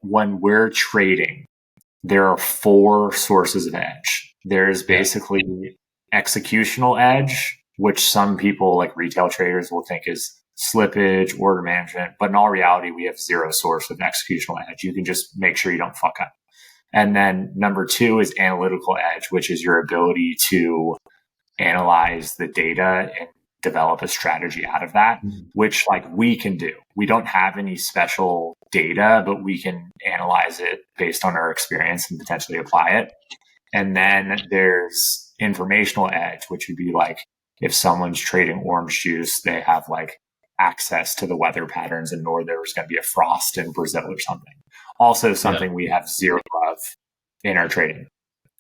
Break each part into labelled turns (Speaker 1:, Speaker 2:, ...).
Speaker 1: when we're trading, there are 4 sources of edge. There's basically executional edge, which some people like retail traders will think is slippage, order management. But in all reality, we have 0 source of executional edge. You can just make sure you don't fuck up. And then number 2 is analytical edge, which is your ability to analyze the data and develop a strategy out of that, which like we can do. We don't have any special data, but we can analyze it based on our experience and potentially apply it. And then there's informational edge, which would be like if someone's trading orange juice, they have like access to the weather patterns and know there's going to be a frost in Brazil or something. Also something we have 0 of in our trading.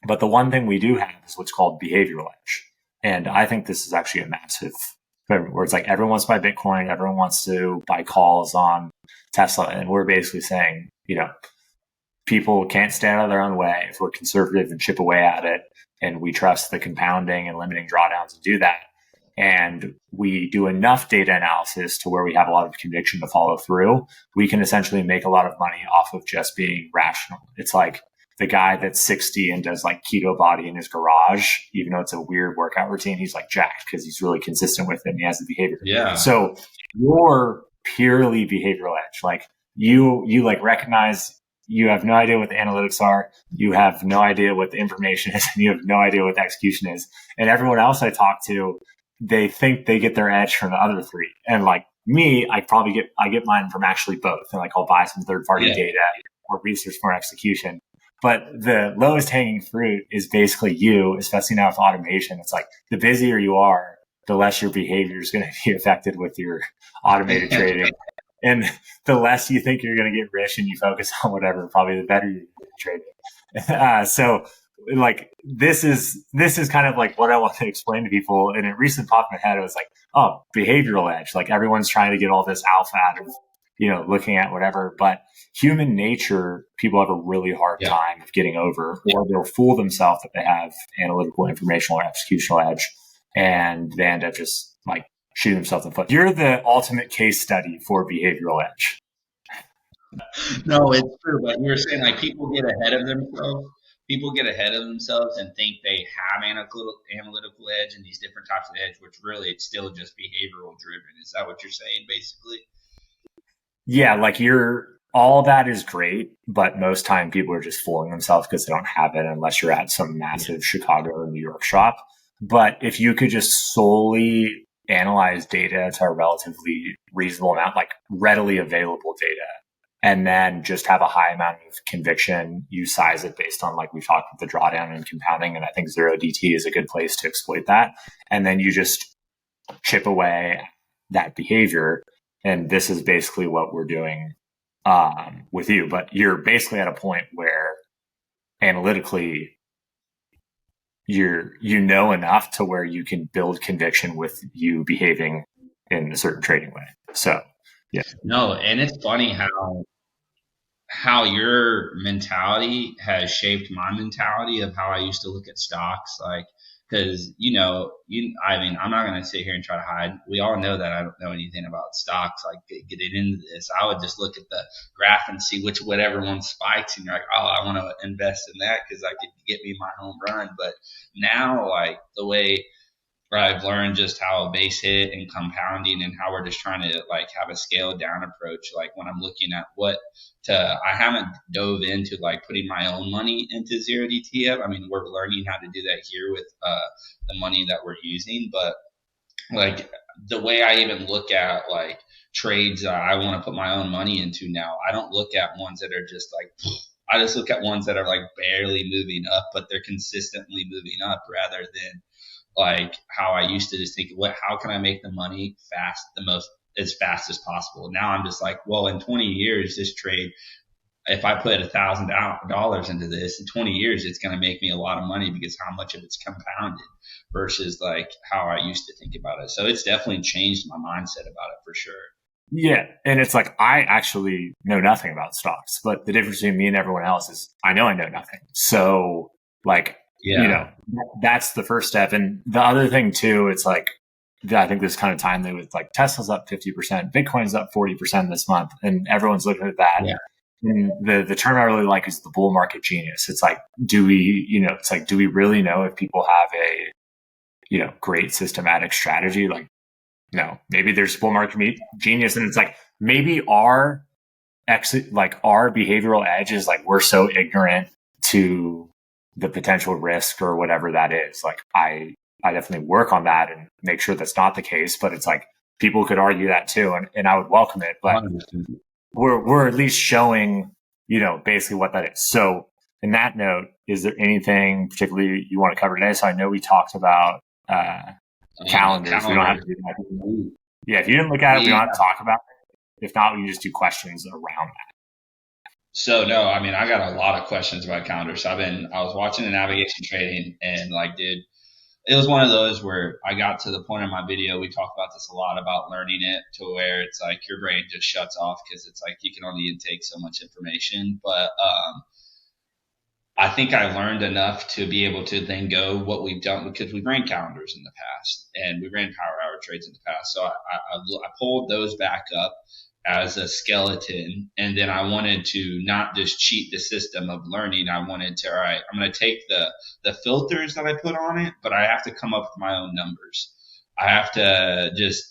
Speaker 1: But the one thing we do have is what's called behavioral edge. And I think this is actually a massive, where it's like everyone wants to buy Bitcoin, everyone wants to buy calls on Tesla. And we're basically saying, people can't stand out of their own way if we're conservative and chip away at it. And we trust the compounding and limiting drawdowns to do that. And we do enough data analysis to where we have a lot of conviction to follow through. We can essentially make a lot of money off of just being rational. It's like the guy that's 60 and does like keto body in his garage, even though it's a weird workout routine, he's like jacked because he's really consistent with it and he has the behavior.
Speaker 2: Yeah.
Speaker 1: So you're purely behavioral edge. Like you like recognize you have no idea what the analytics are. You have no idea what the information is, and you have no idea what the execution is. And everyone else I talk to, they think they get their edge from the other 3. And like me, I get mine from actually both. And like I'll buy some third-party data or research for execution. But the lowest hanging fruit is basically you, especially now with automation. It's like the busier you are, the less your behavior is going to be affected with your automated trading. And the less you think you're going to get rich and you focus on whatever, probably the better you're trading. So like this is kind of like what I want to explain to people. And it recently popped in my head. It was like, oh, behavioral edge. Like everyone's trying to get all this alpha out of, looking at whatever, but human nature, people have a really hard time of getting over, or they'll fool themselves that they have analytical, informational, or executional edge. And they end up just like shooting themselves in the foot. You're the ultimate case study for behavioral edge.
Speaker 2: No, it's true. But you were saying like people get ahead of themselves. People get ahead of themselves and think they have analytical edge and these different types of edge, which really it's still just behavioral driven. Is that what you're saying, basically?
Speaker 1: Yeah, like all that is great, but most time people are just fooling themselves because they don't have it unless you're at some massive Chicago or New York shop. But if you could just solely analyze data to a relatively reasonable amount, like readily available data, and then just have a high amount of conviction, you size it based on, like we talked with the drawdown and compounding. And I think ZeroDT is a good place to exploit that. And then you just chip away that behavior. And this is basically what we're doing with you. But you're basically at a point where analytically you know enough to where you can build conviction with you behaving in a certain trading way. So, yeah.
Speaker 2: No, and it's funny how your mentality has shaped my mentality of how I used to look at stocks. Like, because I mean, I'm not going to sit here and try to hide. We all know that I don't know anything about stocks. Like getting into this, I would just look at the graph and see whatever one spikes, and you're like, oh, I want to invest in that because I could get me my home run. But now, like the way I've learned just how a base hit and compounding and how we're just trying to like have a scaled down approach. Like when I'm looking at I haven't dove into like putting my own money into ZeroDT yet. I mean, we're learning how to do that here with the money that we're using. But like the way I even look at like trades that I want to put my own money into now, I don't look at ones that are just like, I just look at ones that are like barely moving up, but they're consistently moving up rather than like how I used to just think, how can I make the money as fast as possible? Now I'm just like, well, in 20 years, this trade, if I put $1,000 into this in 20 years, it's going to make me a lot of money because how much of it's compounded versus like how I used to think about it. So it's definitely changed my mindset about it for sure.
Speaker 1: Yeah. And it's like, I actually know nothing about stocks, but the difference between me and everyone else is I know nothing. So like, that's the first step. And the other thing too, it's like, I think this kind of timely with like Tesla's up 50%, Bitcoin's up 40% this month, and everyone's looking at that. Yeah. the term I really like is the bull market genius. It's like, do we really know if people have a, great systematic strategy? Like, no, maybe there's bull market genius. And it's like, maybe our our behavioral edge is like, we're so ignorant to the potential risk or whatever that is. Like, I definitely work on that and make sure that's not the case, but it's like, people could argue that too. And I would welcome it, but we're at least showing, basically what that is. So in that note, is there anything particularly you want to cover today? So I know we talked about calendars. We don't have to do that. Yeah, if you didn't look at it, we don't have to talk about it. If not, we can just do questions around that.
Speaker 2: So no, I mean, I got a lot of questions about calendars. I was watching the navigation trading and it was one of those where I got to the point in my video, we talk about this a lot about learning it to where it's like your brain just shuts off because it's like you can only intake so much information. But I think I learned enough to be able to then go what we've done, because we ran calendars in the past and we ran power hour trades in the past. So I pulled those back up as a skeleton. And then I wanted to not just cheat the system of learning. I wanted to, all right, I'm going to take the filters that I put on it, but I have to come up with my own numbers. I have to just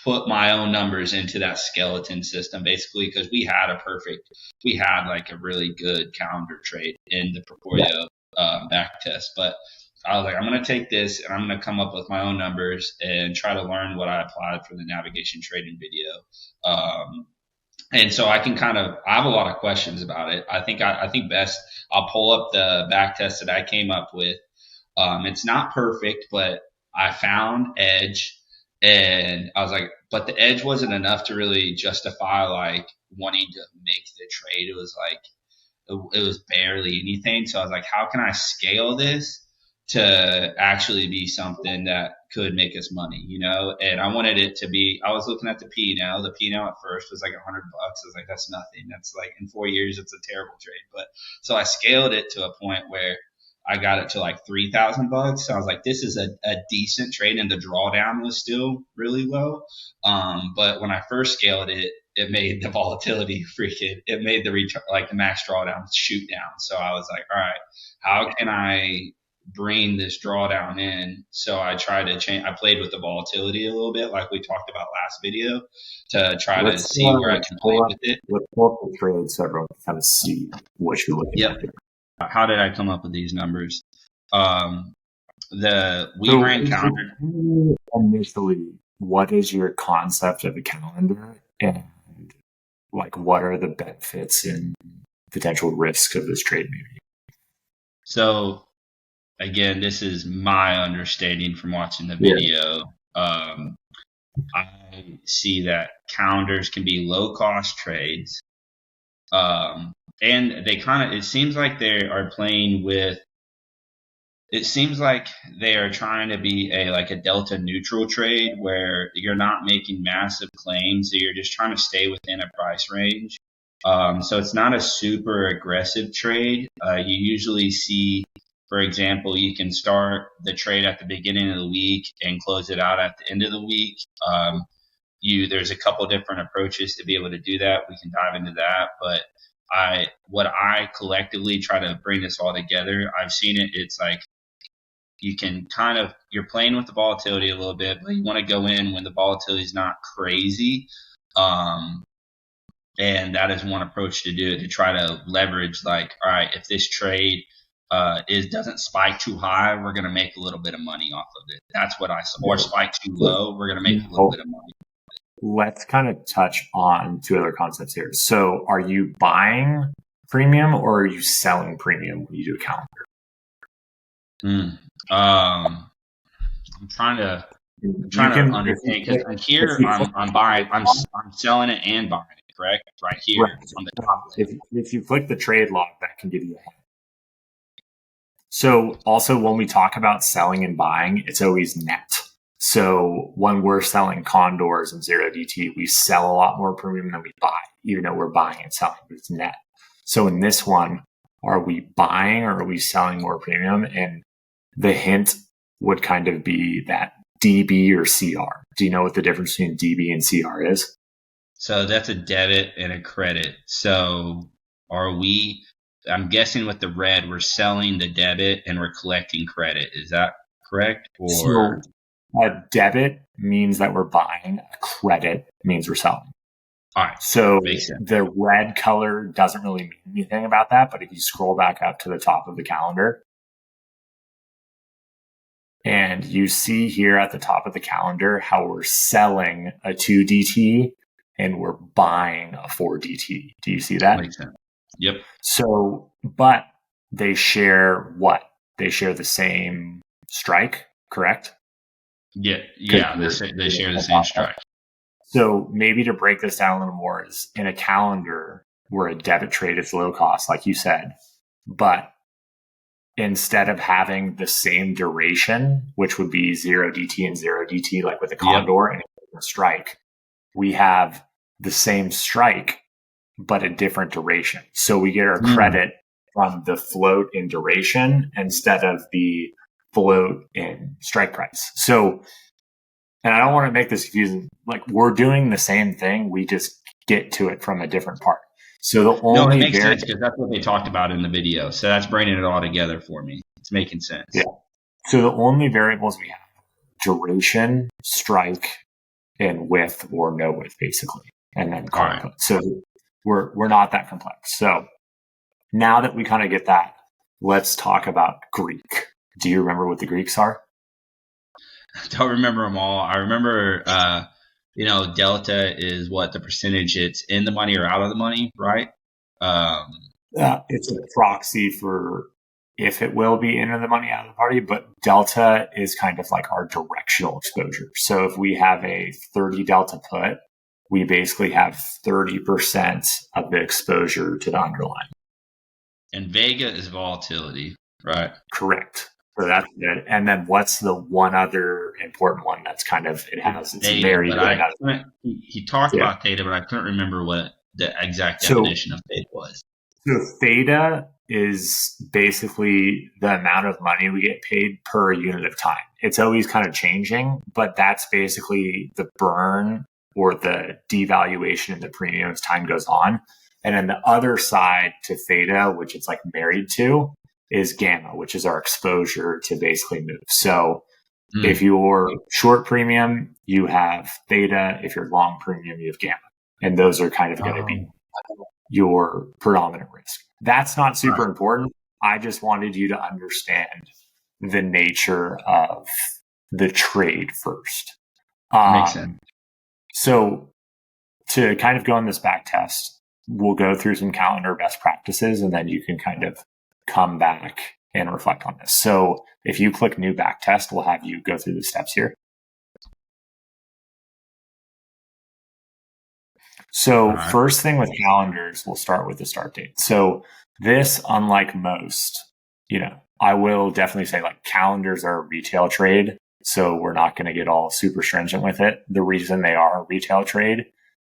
Speaker 2: put my own numbers into that skeleton system, basically, because we had like a really good calendar trade in the Proportio back test. But I was like, I'm going to take this and I'm going to come up with my own numbers and try to learn what I applied for the navigation trading video. And so I have a lot of questions about it. I think best I'll pull up the back test that I came up with. It's not perfect, but I found edge. And I was like, but the edge wasn't enough to really justify like wanting to make the trade. It was like, it was barely anything. So I was like, how can I scale this to actually be something that could make us money, And I wanted it to be, I was looking at the P&L. The P&L at first was like $100. I was like, that's nothing. That's like in 4 years, it's a terrible trade. But so I scaled it to a point where I got it to like $3,000. So I was like, this is a decent trade, and the drawdown was still really low. But when I first scaled it, it made the volatility it made the max drawdown shoot down. So I was like, all right, how can I bring this drawdown in? So I tried to change. I played with the volatility a little bit, like we talked about last video, to try to see where I can play with it.
Speaker 1: Let's pull up the trade so everyone can kind of see what you're looking at here.
Speaker 2: How did I come up with these numbers? Ran calendar.
Speaker 1: Initially, what is your concept of a calendar, and like what are the benefits and potential risks of this trade? Maybe.
Speaker 2: So again, this is my understanding from watching the video. Yeah. I see that calendars can be low cost trades. And it seems like they are trying to be a delta neutral trade where you're not making massive claims. So you're just trying to stay within a price range. So it's not a super aggressive trade. You usually see, for example, you can start the trade at the beginning of the week and close it out at the end of the week. There's a couple different approaches to be able to do that. We can dive into that, but what I collectively try to bring this all together, I've seen it. It's like you can you're playing with the volatility a little bit, but you want to go in when the volatility is not crazy. And that is one approach to do it, to try to leverage all right, if this trade doesn't spike too high, we're going to make a little bit of money off of it. That's what or spike too low, we're going to make a little bit of money.
Speaker 1: Let's kind of touch on two other concepts here. So are you buying premium or are you selling premium when you do a calendar?
Speaker 2: I'm trying to understand, because here I'm buying, I'm selling it and buying it, correct? Right here.
Speaker 1: Right. On the top. If you click the trade log, that can give you a hint. So also when we talk about selling and buying, it's always net. So when we're selling condors and ZeroDT, we sell a lot more premium than we buy, even though we're buying and selling, but it's net. So in this one, are we buying or are we selling more premium? And the hint would kind of be that DB or CR. Do you know what the difference between DB and CR is?
Speaker 2: So that's a debit and a credit. So I'm guessing with the red, we're selling the debit and we're collecting credit. Is that correct?
Speaker 1: So
Speaker 2: Or
Speaker 1: a debit means that we're buying, a credit means we're selling.
Speaker 2: all right,
Speaker 1: So
Speaker 2: makes sense.
Speaker 1: the red color doesn't really mean anything about that, but if you scroll back up to the top of the calendar, and you see here at the top of the calendar how we're selling a 2DT and we're buying a 4DT. Do you see that?
Speaker 2: Makes sense. Yep.
Speaker 1: So, but they share what? They share the same strike, correct?
Speaker 2: Yeah. They share the same strike.
Speaker 1: So maybe to break this down a little more is in a calendar where a debit trade is low cost, like you said, but instead of having the same duration, which would be 0DT and 0DT, like with a condor and a strike, we have the same strike, but a different duration. So we get our credit from the float in duration instead of the float in strike price. So, and I don't want to make this confusing. Like, we're doing the same thing. We just get to it from a different part. So the only
Speaker 2: it makes sense because that's what they talked about in the video. So that's bringing it all together for me. It's making sense.
Speaker 1: Yeah. So the only variables we have: duration, strike, and width or no width, basically, and then call it. So we're not that complex. So now that we kind of get that, let's talk about Greek. Do you remember what the Greeks are?
Speaker 2: I don't remember them all. I remember, delta is what the percentage it's in the money or out of the money, right?
Speaker 1: It's a proxy for if it will be in the money out of the party, but delta is kind of like our directional exposure. So if we have a 30 delta put, we basically have 30% of the exposure to the underlying.
Speaker 2: And Vega is volatility, right?
Speaker 1: Correct. So that's good. And then what's the one other important one that's kind of, it's
Speaker 2: theta,
Speaker 1: very
Speaker 2: but he talked about theta, but I couldn't remember what the exact definition of theta was.
Speaker 1: So theta is basically the amount of money we get paid per unit of time. It's always kind of changing, but that's basically the burn or the devaluation in the premium as time goes on. And then the other side to theta, which it's like married to, is gamma, which is our exposure to basically move. So if you're short premium, you have theta. If you're long premium, you have gamma. And those are kind of going to be your predominant risk. That's not super important. I just wanted you to understand the nature of the trade first.
Speaker 2: Makes sense.
Speaker 1: So to kind of go on this back test, we'll go through some calendar best practices, and then you can kind of come back and reflect on this. So if you click new back test, we'll have you go through the steps here. So first thing with calendars, we'll start with the start date. So this, unlike most, I will definitely say like calendars are a retail trade. So we're not going to get all super stringent with it. The reason they are a retail trade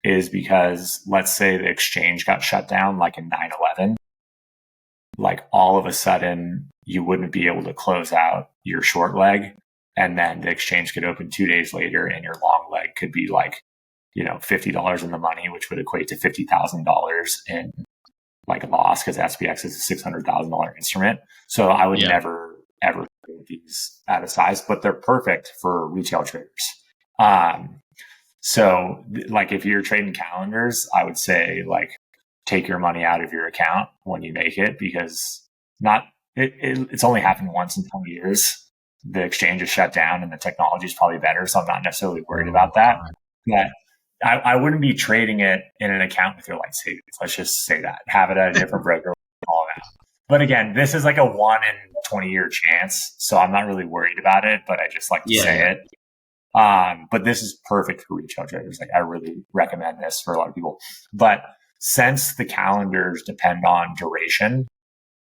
Speaker 1: is because let's say the exchange got shut down like in 9/11. Like all of a sudden you wouldn't be able to close out your short leg, and then the exchange could open 2 days later and your long leg could be like, $50 in the money, which would equate to $50,000 in like a loss because SPX is a $600,000 instrument. So I would never, ever put these out of size, but they're perfect for retail traders. So like if you're trading calendars, I would say like take your money out of your account when you make it, because it's only happened once in 20 years. The exchange is shut down and the technology is probably better. So I'm not necessarily worried about that. But I wouldn't be trading it in an account with your light savings. Let's just say that. Have it at a different broker. All that. But again, this is like a 1 in 20-year chance. So I'm not really worried about it, but I just like to say it. But this is perfect for retail traders. Like I really recommend this for a lot of people. But since the calendars depend on duration,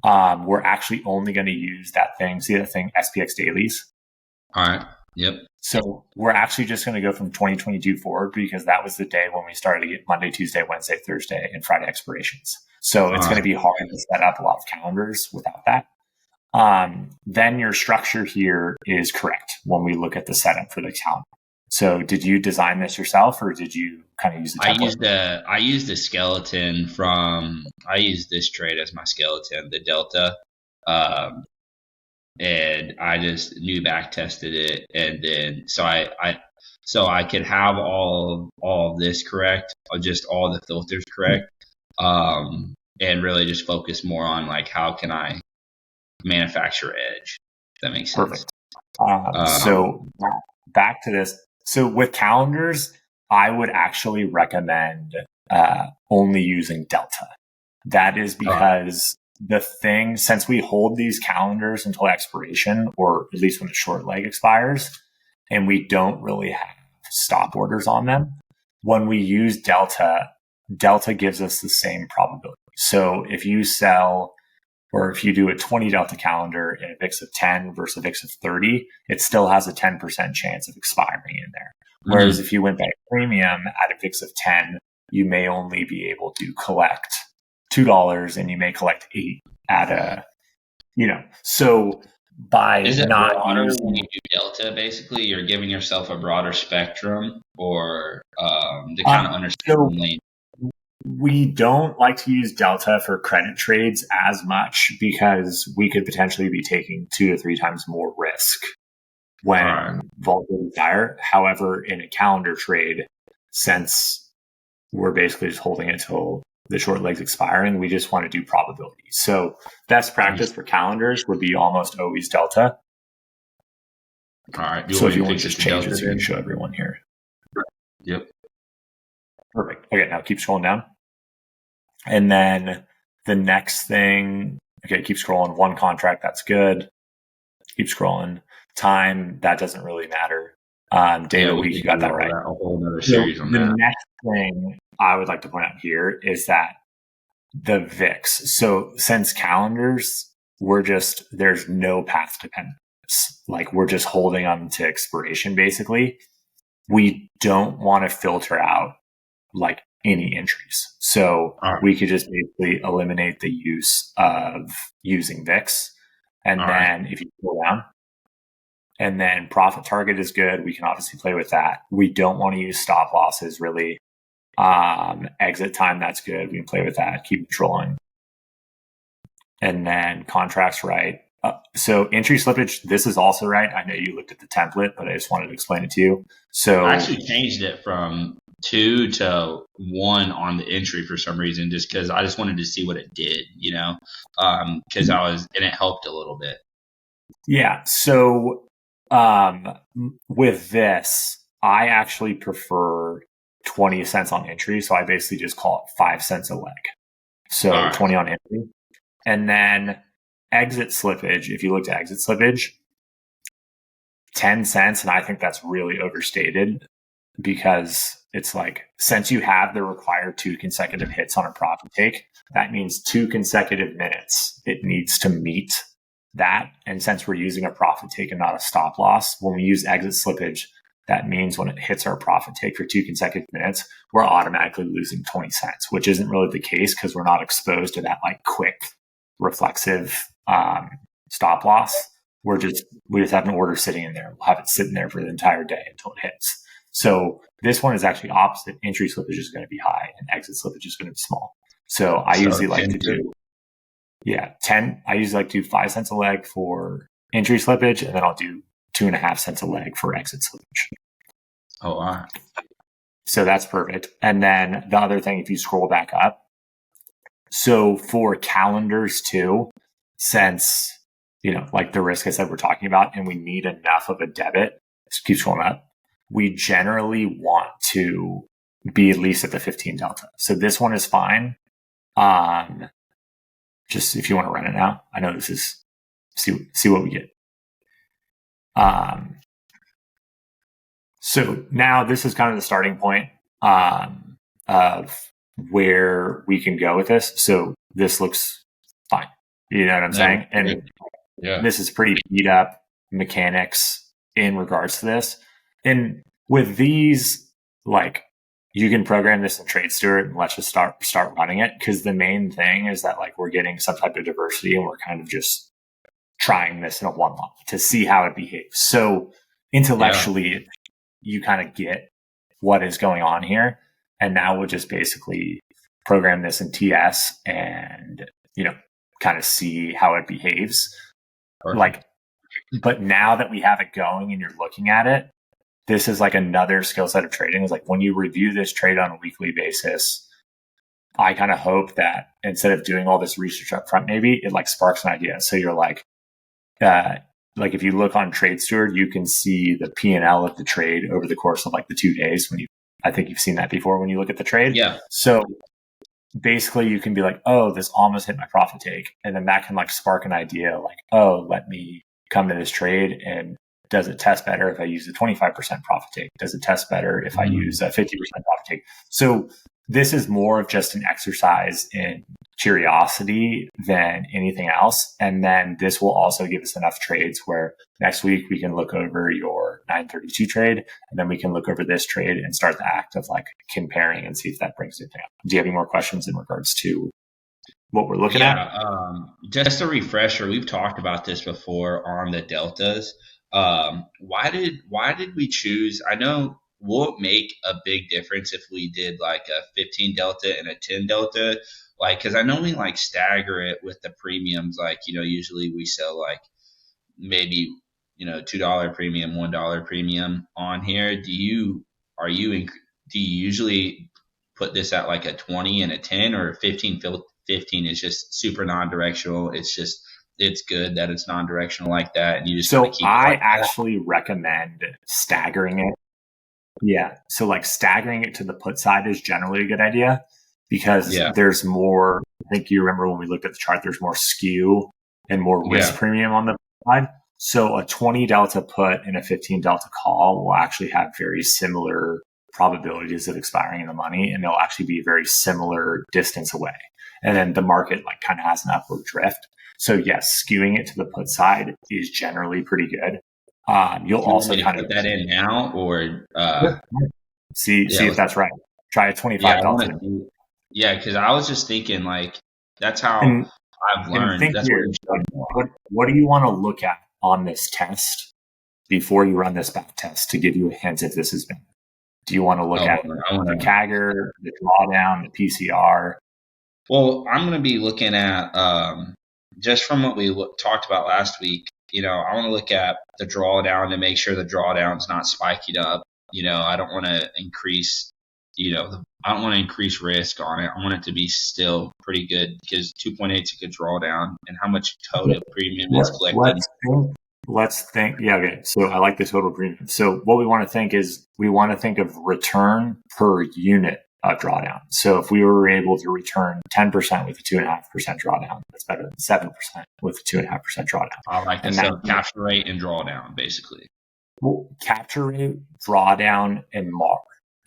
Speaker 1: we're actually only going to use that thing. See that thing, SPX dailies?
Speaker 2: All right. Yep.
Speaker 1: So we're actually just going to go from 2022 forward because that was the day when we started to get Monday, Tuesday, Wednesday, Thursday, and Friday expirations. So it's going to be hard to set up a lot of calendars without that. Then your structure here is correct when we look at the setup for the calendar. So did you design this yourself, or did you kind of use the template?
Speaker 2: I used a skeleton from I used this trade as my skeleton, the Delta. Um, and I just new back tested it, and then so I could have all of this correct, or just all the filters correct, and really just focus more on like how can I manufacture edge. If that makes sense.
Speaker 1: Perfect. So back to this. So with calendars, I would actually recommend only using Delta. That is because the thing, since we hold these calendars until expiration, or at least when the short leg expires, and we don't really have stop orders on them, when we use Delta, Delta gives us the same probability. So if you sell, or if you do a 20 Delta calendar in a VIX of 10 versus a VIX of 30, it still has a 10% chance of expiring in there. Whereas if you went by premium at a VIX of 10, you may only be able to collect $2 and you may collect 8 at a, so by
Speaker 2: Is it
Speaker 1: not
Speaker 2: broader
Speaker 1: using,
Speaker 2: when you do Delta? Basically, you're giving yourself a broader spectrum, or to kind of understand the lane.
Speaker 1: We don't like to use Delta for credit trades as much because we could potentially be taking 2 to 3 times more risk when volatility is higher. However, in a calendar trade, since we're basically just holding it till the short leg's expiring, we just want to do probability. So best practice for calendars would be almost always Delta.
Speaker 2: All right.
Speaker 1: So if you want to just change it so you can show everyone here.
Speaker 2: Yep.
Speaker 1: Perfect. Okay, now keep scrolling down. And then the next thing, okay, keep scrolling. One contract, that's good. Keep scrolling. Time, that doesn't really matter. Day of the week, you got that right.
Speaker 2: A whole other series on
Speaker 1: the
Speaker 2: that.
Speaker 1: next thing I would like to point out here is that the VIX. So since calendars, there's no path dependence. Like we're just holding on to expiration, basically. We don't want to filter out like any entries. So we could just basically eliminate the use of using VIX. And then if you go down, and then profit target is good. We can obviously play with that. We don't want to use stop losses really. Exit time, that's good. We can play with that. Keep controlling. And then contracts, right. So entry slippage, this is also right. I know you looked at the template, but I just wanted to explain it to you. So
Speaker 2: I actually changed it from 2 to 1 on the entry for some reason, just because I just wanted to see what it did, because and it helped a little bit.
Speaker 1: Yeah. So with this, I actually prefer 20 cents on entry. So I basically just call it 5 cents a leg. So 20 on entry. And then exit slippage, if you look at exit slippage, 10 cents. And I think that's really overstated because it's like, since you have the required 2 consecutive hits on a profit take, that means 2 consecutive minutes. It needs to meet that. And since we're using a profit take and not a stop loss, when we use exit slippage, that means when it hits our profit take for 2 consecutive minutes, we're automatically losing 20 cents, which isn't really the case because we're not exposed to that like quick reflexive stop loss. We just have an order sitting in there. We'll have it sitting there for the entire day until it hits. So this one is actually opposite. Entry slippage is going to be high and exit slippage is going to be small. So I usually like to do 10. I usually like to do 5 cents a leg for entry slippage, and then I'll do 2.5 cents a leg for exit slippage.
Speaker 2: Oh, wow.
Speaker 1: So that's perfect. And then the other thing, if you scroll back up, so for calendars too, since, like the risk I said we're talking about, and we need enough of a debit, just keep scrolling up, we generally want to be at least at the 15 delta. So this one is fine. Just if you want to run it now, I know this is, see what we get. So now this is kind of the starting point of where we can go with this. So this looks fine. You know what I'm saying? And this is pretty beat up mechanics in regards to this. And with these, like, you can program this in TradeSteward and let's just start running it, because the main thing is that like we're getting some type of diversity and we're kind of just trying this in a one lot to see how it behaves. So intellectually, you kind of get what is going on here. And now we'll just basically program this in TS and, kind of see how it behaves.
Speaker 2: Perfect.
Speaker 1: But now that we have it going and you're looking at it, this is like another skill set of trading. Is like when you review this trade on a weekly basis, I kind of hope that instead of doing all this research up front, maybe it like sparks an idea. So you're like if you look on Trade Steward, you can see the P&L of the trade over the course of like the 2 days I think you've seen that before when you look at the trade.
Speaker 2: Yeah.
Speaker 1: So basically you can be like, oh, this almost hit my profit take. And then that can like spark an idea like, oh, let me come to this trade, and does it test better if I use a 25% profit take? Does it test better if I use a 50% profit take? So this is more of just an exercise in curiosity than anything else. And then this will also give us enough trades where next week we can look over your 932 trade, and then we can look over this trade and start the act of like comparing and see if that brings anything up. Do you have any more questions in regards to what we're looking at?
Speaker 2: Just a refresher, we've talked about this before on the deltas. Why did we choose? I know will it make a big difference if we did like a 15 delta and a 10 delta? Like, because I know we like stagger it with the premiums. Like, usually we sell like maybe $2 premium, $1 premium on here. Do you usually put this at like a 20 and a 10, or 15? 15 is just super non-directional. It's good that it's non-directional like that, and you just
Speaker 1: so
Speaker 2: keep
Speaker 1: I
Speaker 2: like
Speaker 1: actually recommend staggering it. Yeah. So like staggering it to the put side is generally a good idea because there's more, I think you remember when we looked at the chart, there's more skew and more risk premium on the side. So a 20 delta put and a 15 delta call will actually have very similar probabilities of expiring in the money, and they'll actually be very similar distance away. And then the market like kind of has an upward drift. So yes, skewing it to the put side is generally pretty good. You'll also kind of
Speaker 2: put that in now, or
Speaker 1: see if that's right. Try a 25 delta.
Speaker 2: Yeah, because I was just thinking like that's how I've learned. That's
Speaker 1: here, what do you want to look at on this test before you run this back test to give you a hint if this is bad? Do you want to look at the CAGR, the drawdown, the PCR?
Speaker 2: Well, I'm going to be looking at just from what we talked about last week. I want to look at the drawdown to make sure the drawdown's not spiking up. I don't want to increase. I don't want to increase risk on it. I want it to be still pretty good because 2.8 is a good drawdown. And how much total premium is collected?
Speaker 1: Let's think. Yeah, okay. So I like the total premium. So what we want to think is we want to think of return per unit of drawdown. So if we were able to return 10% with a 2.5% drawdown, that's better than 7% with a 2.5% drawdown.
Speaker 2: I like that. So capture rate and drawdown, basically.
Speaker 1: Well, capture rate, drawdown, and MAR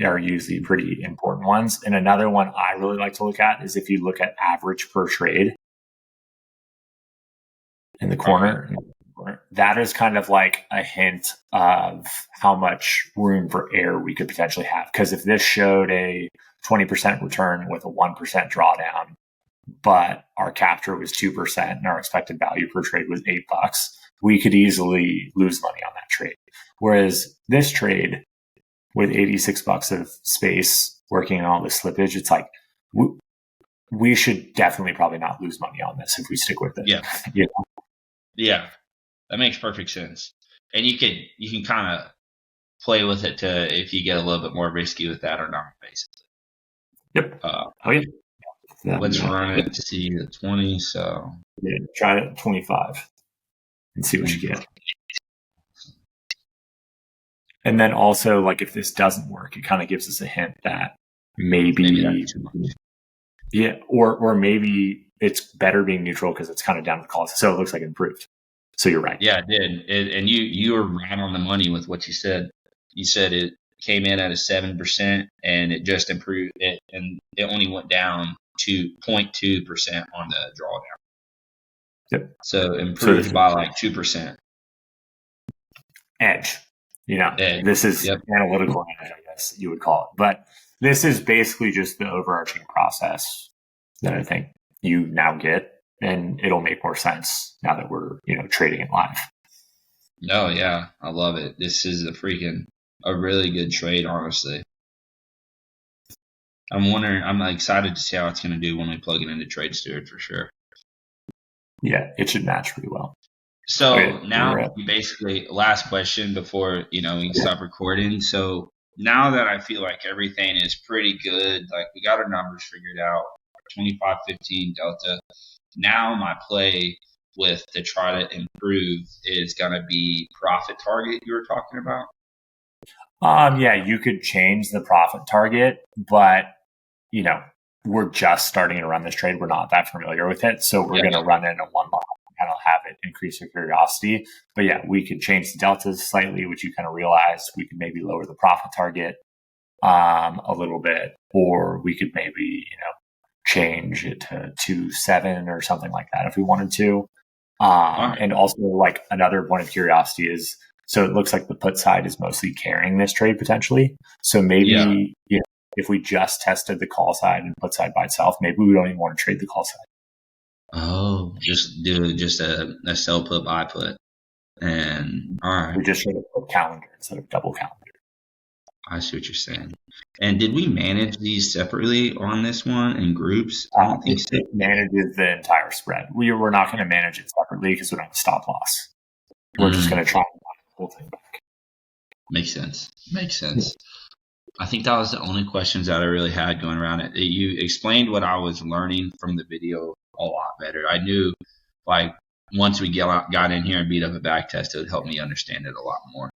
Speaker 1: are usually pretty important ones. And another one I really like to look at is if you look at average per trade in the corner. That is kind of like a hint of how much room for error we could potentially have. Because if this showed a 20% return with a 1% drawdown, but our capture was 2% and our expected value per trade was $8, we could easily lose money on that trade. Whereas this trade with $86 of space working on all this slippage, it's like we should definitely probably not lose money on this if we stick with it.
Speaker 2: Yeah. Yeah. That makes perfect sense. And you can kind of play with it to if you get a little bit more risky with that or not, basically.
Speaker 1: Yep.
Speaker 2: Let's run it to see the 20. So
Speaker 1: try it at 25 and see what you get. And then also, like if this doesn't work, it kind of gives us a hint that maybe
Speaker 2: that's too much.
Speaker 1: Yeah, or maybe it's better being neutral because it's kind of down to the cost. So it looks like it improved. So you're right.
Speaker 2: Yeah, it did. And you were right on the money with what you said. You said it came in at a 7% and it just improved it, and it only went down to 0.2% on the drawdown.
Speaker 1: Yep.
Speaker 2: So improved by like 2%.
Speaker 1: Edge. This is analytical edge, I guess you would call it. But this is basically just the overarching process that I think you now get. And it'll make more sense now that we're, trading it live.
Speaker 2: No, yeah, I love it. This is a freaking a really good trade, honestly. I'm excited to see how it's going to do when we plug it into Trade Steward for sure.
Speaker 1: Yeah, it should match pretty well.
Speaker 2: So
Speaker 1: Okay,
Speaker 2: now basically last question before, we can stop recording. So now that I feel like everything is pretty good, like we got our numbers figured out, 25-15 delta. Now my play to try to improve is going to be profit target you were talking about.
Speaker 1: Yeah, you could change the profit target, but we're just starting to run this trade. We're not that familiar with it, so we're going to run it in one lot and kind of have it increase your curiosity. But yeah, we could change the deltas slightly, which you kind of realize. We could maybe lower the profit target a little bit, or we could maybe change it to 2.7 or something like that if we wanted to. And also, like, another point of curiosity is, so it looks like the put side is mostly carrying this trade potentially. So maybe if we just tested the call side and put side by itself, maybe we don't even want to trade the call side.
Speaker 2: Oh, just do a sell put, buy put. And all right.
Speaker 1: We just trade a calendar instead of double calendar.
Speaker 2: I see what you're saying. And did we manage these separately on this one in groups?
Speaker 1: I don't think so. It manages the entire spread. We're not going to manage it separately because we don't have stop loss. We're just going to try and buy the whole thing back.
Speaker 2: Makes sense. I think that was the only questions that I really had going around it. You explained what I was learning from the video a lot better. I knew, like, once we got in here and beat up a back test, it would help me understand it a lot more.